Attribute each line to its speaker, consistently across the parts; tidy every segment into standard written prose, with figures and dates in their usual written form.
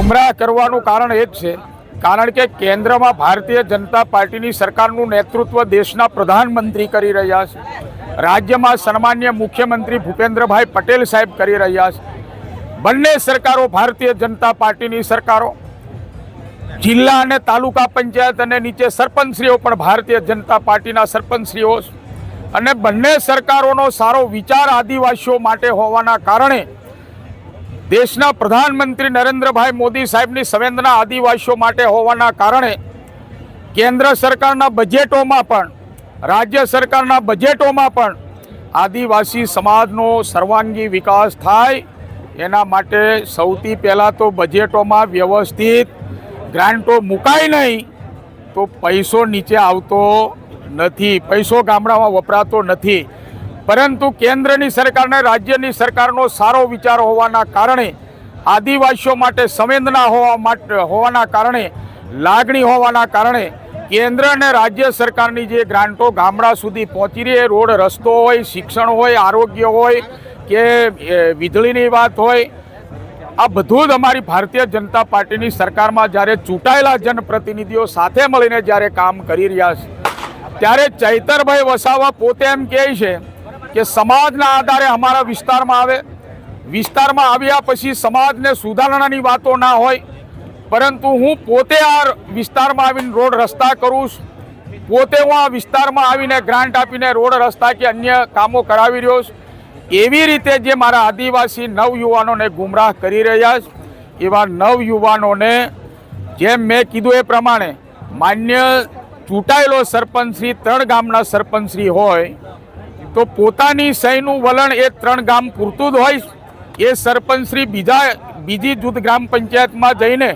Speaker 1: ગુમરાહ કરવાનું કારણ એ જ છે, કારણ કે કેન્દ્રમાં ભારતીય જનતા પાર્ટીની સરકારનું નેતૃત્વ દેશના પ્રધાનમંત્રી કરી રહ્યા છે, રાજ્યમાં સન્માન્ય મુખ્યમંત્રી ભૂપેન્દ્રભાઈ પટેલ સાહેબ કરી રહ્યા છે। બંને સરકારો ભારતીય જનતા પાર્ટીની સરકારો, જિલ્લા અને તાલુકા પંચાયત અને નીચે સરપંચશ્રીઓ પણ ભારતીય જનતા પાર્ટીના સરપંચશ્રીઓ છે, અને બંને સરકારોનો સારો વિચાર આદિવાસીઓ માટે હોવાના કારણે દેશના પ્રધાનમંત્રી નરેન્દ્રભાઈ મોદી સાહેબની સંવેદના આદિવાસીઓ માટે હોવાના કારણે કેન્દ્ર સરકારના બજેટોમાં પણ, રાજ્ય સરકારના બજેટોમાં પણ આદિવાસી સમાજનો સર્વાંગી વિકાસ થાય એના માટે સૌથી પહેલાં તો બજેટોમાં વ્યવસ્થિત ગ્રાન્ટો મુકાય નહીં તો પૈસો નીચે આવતો નથી, પૈસો ગામડામાં વપરાતો નથી। પરંતુ કેન્દ્રની સરકાર અને રાજ્યની સરકારનો સારો વિચાર હોવાના કારણે, આદિવાસીઓ માટે સંવેદના હોવાના કારણે, લાગણી હોવાના કારણે કેન્દ્ર અને રાજ્ય સરકારની જે ગ્રાન્ટો ગામડા સુધી પહોંચી રહી, રોડ રસ્તો હોય, શિક્ષણ હોય, આરોગ્ય હોય કે વીજળીની વાત હોય, આ બધું જ અમારી ભારતીય જનતા પાર્ટીની સરકારમાં જ્યારે ચૂંટાયેલા જનપ્રતિનિધિઓ સાથે મળીને જ્યારે કામ કરી રહ્યા છે, ત્યારે ચૈતરભાઈ વસાવા પોતે એમ કહે છે કે સમાજના આધારે અમારા વિસ્તારમાં આવે, વિસ્તારમાં આવ્યા પછી સમાજને સુધારણાની વાતો ના હોય, પરંતુ હું પોતે આ વિસ્તારમાં આવીને રોડ રસ્તા કરું છું, પોતે હું આ વિસ્તારમાં આવીને ગ્રાન્ટ આપીને રોડ રસ્તા કે અન્ય કામો કરાવી રહ્યો છું। એવી રીતે જે મારા આદિવાસી નવયુવાનોને ગુમરાહ કરી રહ્યા છે, એવા નવયુવાનોને જેમ મેં કીધું એ પ્રમાણે માન્ય ચૂંટાયેલો સરપંચશ્રી 3 ગામના સરપંચશ્રી હોય તો પોતાની સહીનું વલણ એ 3 ગામ પૂરતું જ હોય। એ સરપંચશ્રી બીજી જૂથ ગ્રામ પંચાયતમાં જઈને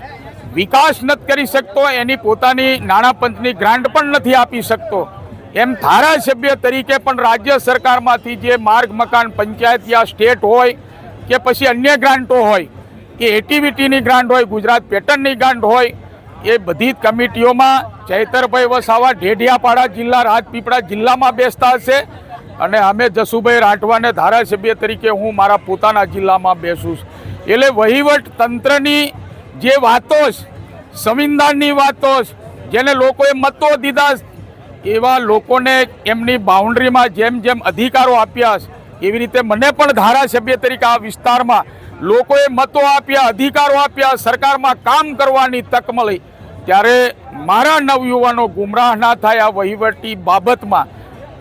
Speaker 1: વિકાસ નથી કરી શકતો, એની પોતાની નાણાં પંચની ગ્રાન્ટ પણ નથી આપી શકતો, એમ ધારાસભ્ય તરીકે પણ રાજ્ય સરકારમાંથી જે માર્ગ મકાન પંચાયત યા સ્ટેટ હોય કે પછી અન્ય ગ્રાન્ટો હોય કે એટીવીટીની ગ્રાન્ટ હોય, ગુજરાત પેટર્નની ગ્રાન્ટ હોય, એ બધી જ કમિટીઓમાં ચૈતરભાઈ વસાવા ઢેઢિયાપાડા જિલ્લા, રાજપીપળા જિલ્લામાં બેસતા હશે, અને અમે જસુભાઈ રાઠવાને ધારાસભ્ય તરીકે હું મારા પોતાના જિલ્લામાં બેસું છું। એટલે વહીવટ તંત્રની જે વાતો છે, સંવિધાનની વાતો છે, જેને લોકોએ મતો દીધા, એવા લોકોને એમની બાઉન્ડ્રીમાં જેમ જેમ અધિકારો આપ્યા છે, એવી રીતે મને પણ ધારાસભ્ય તરીકે આ વિસ્તારમાં લોકોએ મતો આપ્યા, અધિકારો આપ્યા, સરકારમાં કામ કરવાની તક મળી, ત્યારે મારા નવયુવાનો ગુમરાહ ના થાય આ વહીવટી બાબતમાં,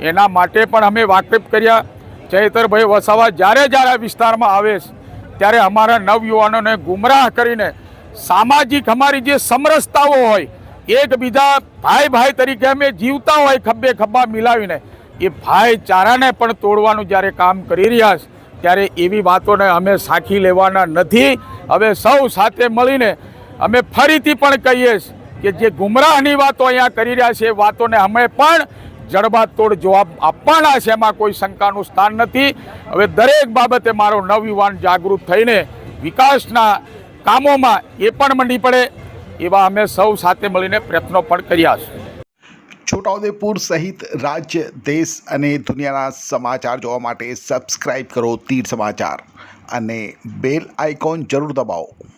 Speaker 1: એના માટે પણ અમે વાકેફ કર્યા। ચૈતરભાઈ વસાવા જ્યારે જ્યારે આ વિસ્તારમાં આવે છે ત્યારે અમારા નવયુવાનોને ગુમરાહ કરીને સામાજિક અમારી જે સમરસતાઓ હોય, એકબીજા ભાઈ ભાઈ તરીકે અમે જીવતા હોય ખભે ખભા મિલાવીને, એ ભાઈચારાને પણ તોડવાનું જ્યારે કામ કરી રહ્યા છે, ત્યારે એવી વાતોને અમે સાખી લેવાના નથી। હવે સૌ સાથે મળીને અમે ફરીથી પણ કહીએ કે જે ગુમરાહની વાતો અહીંયા કરી રહ્યા છે, એ વાતોને અમે પણ જડબાતોડ જવાબ આપવાના છે, એમાં કોઈ શંકાનું સ્થાન નથી। હવે દરેક બાબતે મારો નવયુવાન જાગૃત થઈને વિકાસના કામોમાં એ પણ મંડી પડે, એવા અમે સૌ સાથે મળીને પ્રયત્નો પણ કર્યા છે।
Speaker 2: છોટાઉદેપુર સહિત રાજ્ય, દેશ અને દુનિયાના સમાચાર જોવા માટે સબસ્ક્રાઇબ કરો તીર સમાચાર અને બેલ આઇકોન જરૂર દબાવો।